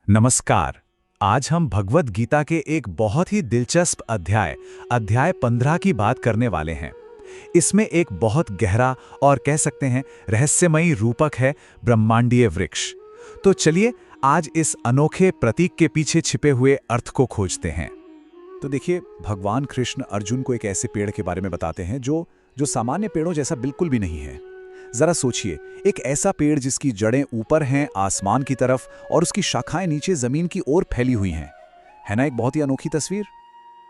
नमस्कार। आज हम भगवद गीता के एक बहुत ही दिलचस्प अध्याय 15 की बात करने वाले हैं। इसमें एक बहुत गहरा और कह सकते हैं रहस्यमयी रूपक है ब्रह्मांडीय वृक्ष। तो चलिए आज इस अनोखे प्रतीक के पीछे छिपे हुए अर्थ को खोजते हैं। तो देखिए, भगवान कृष्ण अर्जुन को एक ऐसे पेड़ के बारे में बताते हैं जो सामान्य पेड़ों जैसा बिल्कुल भी नहीं है। जरा सोचिए, एक ऐसा पेड़ जिसकी जड़ें ऊपर हैं आसमान की तरफ और उसकी शाखाएं नीचे जमीन की ओर फैली हुई हैं। है ना एक बहुत ही अनोखी तस्वीर।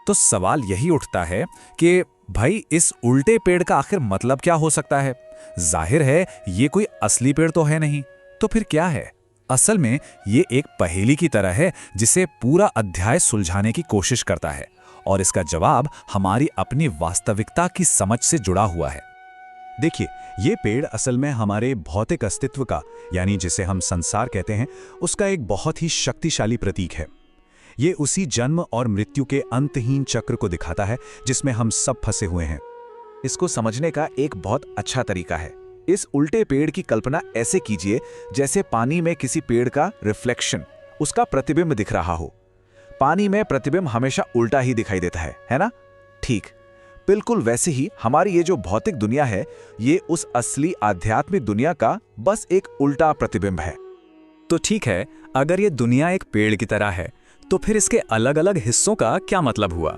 तो सवाल यही उठता है कि भाई इस उल्टे पेड़ का आखिर मतलब क्या हो सकता है। जाहिर है ये कोई असली पेड़ तो है नहीं, तो फिर क्या है। असल में ये एक पहेली की तरह है जिसे पूरा अध्याय सुलझाने की कोशिश करता है, और इसका जवाब हमारी अपनी वास्तविकता की समझ से जुड़ा हुआ है। देखिए, ये पेड़ असल में हमारे भौतिक अस्तित्व का, यानी जिसे हम संसार कहते हैं, उसका एक बहुत ही शक्तिशाली प्रतीक है। ये उसी जन्म और मृत्यु के अंतहीन चक्र को दिखाता है जिसमें हम सब फंसे हुए हैं। इसको समझने का एक बहुत अच्छा तरीका है। इस उल्टे पेड़ की कल्पना ऐसे कीजिए जैसे पानी में किसी पेड़ का रिफ्लेक्शन, उसका प्रतिबिंब दिख रहा हो। पानी में प्रतिबिंब हमेशा उल्टा ही दिखाई देता है ना? ठीक बिल्कुल वैसे ही हमारी ये जो भौतिक दुनिया है, ये उस असली आध्यात्मिक दुनिया का बस एक उल्टा प्रतिबिंब है। तो ठीक है, अगर ये दुनिया एक पेड़ की तरह है तो फिर इसके अलग अलग हिस्सों का क्या मतलब हुआ।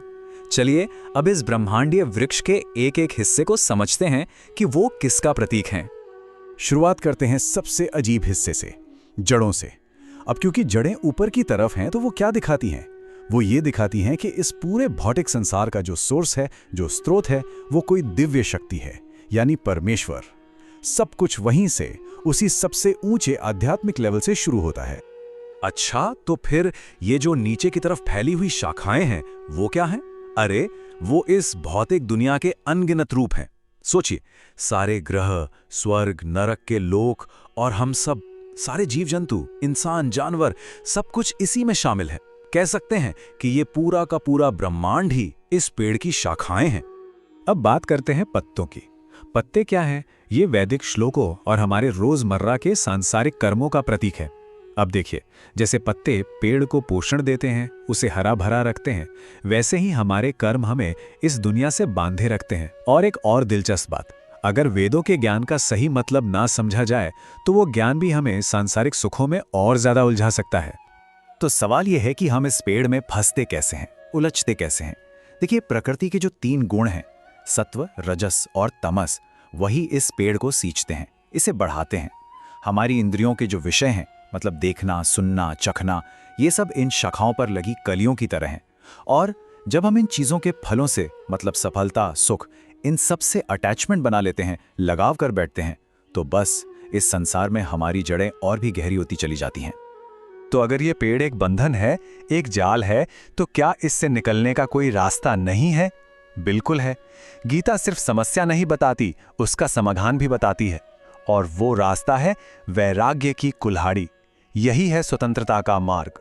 चलिए अब इस ब्रह्मांडीय वृक्ष के एक एक हिस्से को समझते हैं कि वो किसका प्रतीक हैं। शुरुआत करते हैं सबसे अजीब हिस्से से, जड़ों से। अब क्योंकि जड़ें ऊपर की तरफ हैं तो वो क्या दिखाती हैं? वो ये दिखाती हैं कि इस पूरे भौतिक संसार का जो सोर्स है, जो स्रोत है, वो कोई दिव्य शक्ति है, यानी परमेश्वर। सब कुछ वहीं से, उसी सबसे ऊंचे आध्यात्मिक लेवल से शुरू होता है। अच्छा, तो फिर ये जो नीचे की तरफ फैली हुई शाखाएं हैं वो क्या हैं? अरे वो इस भौतिक दुनिया के अनगिनत रूप हैं। सोचिए, सारे ग्रह, स्वर्ग, नरक के लोक और हम सब, सारे जीव जंतु, इंसान, जानवर, सब कुछ इसी में शामिल है। कह सकते हैं कि ये पूरा का पूरा ब्रह्मांड ही इस पेड़ की शाखाएं हैं। अब बात करते हैं पत्तों की। पत्ते क्या हैं? ये वैदिक श्लोकों और हमारे रोजमर्रा के सांसारिक कर्मों का प्रतीक है। अब देखिए, जैसे पत्ते पेड़ को पोषण देते हैं, उसे हरा भरा रखते हैं, वैसे ही हमारे कर्म हमें इस दुनिया से बांधे रखते हैं। और एक और दिलचस्प बात, अगर वेदों के ज्ञान का सही मतलब ना समझा जाए तो वो ज्ञान भी हमें सांसारिक सुखों में और ज्यादा उलझा सकता है। तो सवाल यह है कि हम इस पेड़ में फंसते कैसे हैं, उलझते कैसे हैं। देखिए, प्रकृति के जो 3 गुण हैं, सत्व, रजस और तमस, वही इस पेड़ को सींचते हैं, इसे बढ़ाते हैं। हमारी इंद्रियों के जो विषय हैं, मतलब देखना, सुनना, चखना, ये सब इन शाखाओं पर लगी कलियों की तरह हैं। और जब हम इन चीजों के फलों से, मतलब सफलता, सुख, इन सब से अटैचमेंट बना लेते हैं, लगाव कर बैठते हैं, तो बस इस संसार में हमारी जड़ें और भी गहरी होती चली जाती हैं। तो अगर ये पेड़ एक बंधन है, एक जाल है, तो क्या इससे निकलने का कोई रास्ता नहीं है? बिल्कुल है। गीता सिर्फ समस्या नहीं बताती, उसका समाधान भी बताती है। और वो रास्ता है वैराग्य की कुल्हाड़ी। यही है स्वतंत्रता का मार्ग।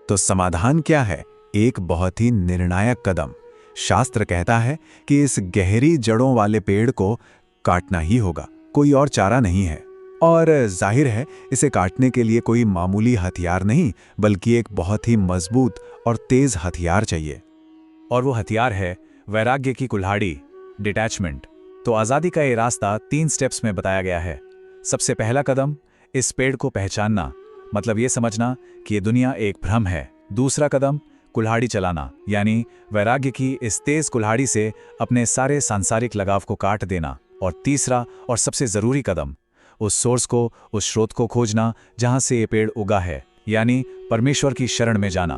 तो समाधान क्या है? एक बहुत ही निर्णायक कदम। शास्त्र कहता है कि इस गहरी जड़ों वाले पेड़ को काटना ही होगा, कोई और चारा नहीं है। और जाहिर है, इसे काटने के लिए कोई मामूली हथियार नहीं, बल्कि एक बहुत ही मजबूत और तेज हथियार चाहिए। और वो हथियार है वैराग्य की कुल्हाड़ी, डिटैचमेंट। तो आज़ादी का ये रास्ता 3 स्टेप्स में बताया गया है। सबसे पहला कदम, इस पेड़ को पहचानना, मतलब ये समझना कि ये दुनिया एक भ्रम है। दूसरा कदम, कुल्हाड़ी चलाना, यानी वैराग्य की इस तेज कुल्हाड़ी से अपने सारे सांसारिक लगाव को काट देना। और तीसरा और सबसे ज़रूरी कदम, उस सोर्स को, उस स्रोत को खोजना जहां से ये पेड़ उगा है, यानी परमेश्वर की शरण में जाना।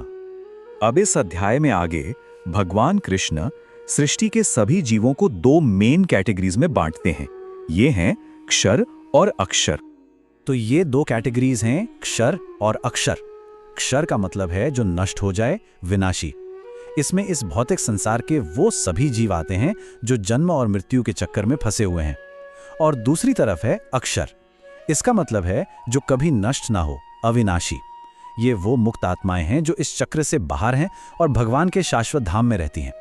अब इस अध्याय में आगे भगवान कृष्ण सृष्टि के सभी जीवों को 2 मेन कैटेगरीज में बांटते हैं। ये हैं क्षर और अक्षर। तो ये 2 कैटेगरीज हैं, क्षर और अक्षर। क्षर का मतलब है जो नष्ट हो जाए, विनाशी। इसमें इस भौतिक संसार के वो सभी जीव आते हैं जो जन्म और मृत्यु के चक्कर में फंसे हुए हैं। और दूसरी तरफ है अक्षर। इसका मतलब है जो कभी नष्ट ना हो, अविनाशी। ये वो मुक्त आत्माएं हैं जो इस चक्र से बाहर हैं और भगवान के शाश्वत धाम में रहती हैं।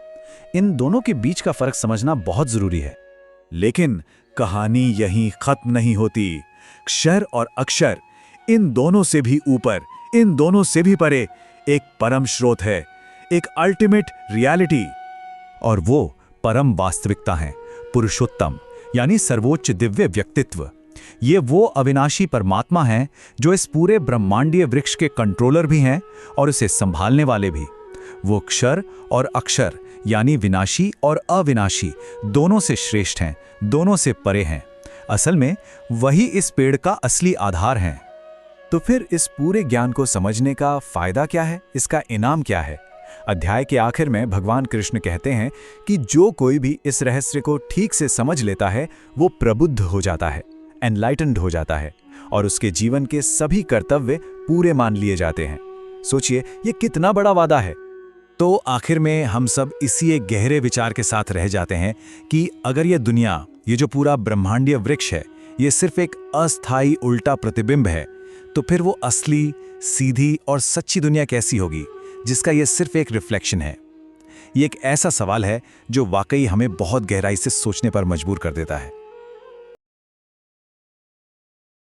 इन दोनों के बीच का फर्क समझना बहुत जरूरी है। लेकिन कहानी यहीं खत्म नहीं होती। क्षर और अक्षर, इन दोनों से भी ऊपर इन दोनों से भी परे एक परम स्रोत है, एक अल्टीमेट रियलिटी। और वो परम वास्तविकता है, पुरुषोत्तम यानी सर्वोच्च दिव्य व्यक्तित्व। ये वो अविनाशी परमात्मा हैं जो इस पूरे ब्रह्मांडीय वृक्ष के कंट्रोलर भी हैं और उसे संभालने वाले भी। वो क्षर और अक्षर यानी विनाशी और अविनाशी दोनों से श्रेष्ठ हैं, दोनों से परे हैं। असल में वही इस पेड़ का असली आधार हैं। तो फिर इस पूरे ज्ञान को समझने का फायदा क्या है, इसका इनाम क्या है? अध्याय के आखिर में भगवान कृष्ण कहते हैं कि जो कोई भी इस रहस्य को ठीक से समझ लेता है वो प्रबुद्ध हो जाता है, एनलाइटन्ड हो जाता है, और उसके जीवन के सभी कर्तव्य पूरे मान लिए जाते हैं। सोचिए ये कितना बड़ा वादा है। तो आखिर में हम सब इसी एक गहरे विचार के साथ रह जाते हैं कि अगर ये दुनिया, ये जो पूरा ब्रह्मांडीय वृक्ष है, ये सिर्फ एक अस्थायी उल्टा प्रतिबिंब है, तो फिर वो असली, सीधी और सच्ची दुनिया कैसी होगी जिसका ये सिर्फ एक रिफ्लेक्शन है? ये एक ऐसा सवाल है जो वाकई हमें बहुत गहराई से सोचने पर मजबूर कर देता है।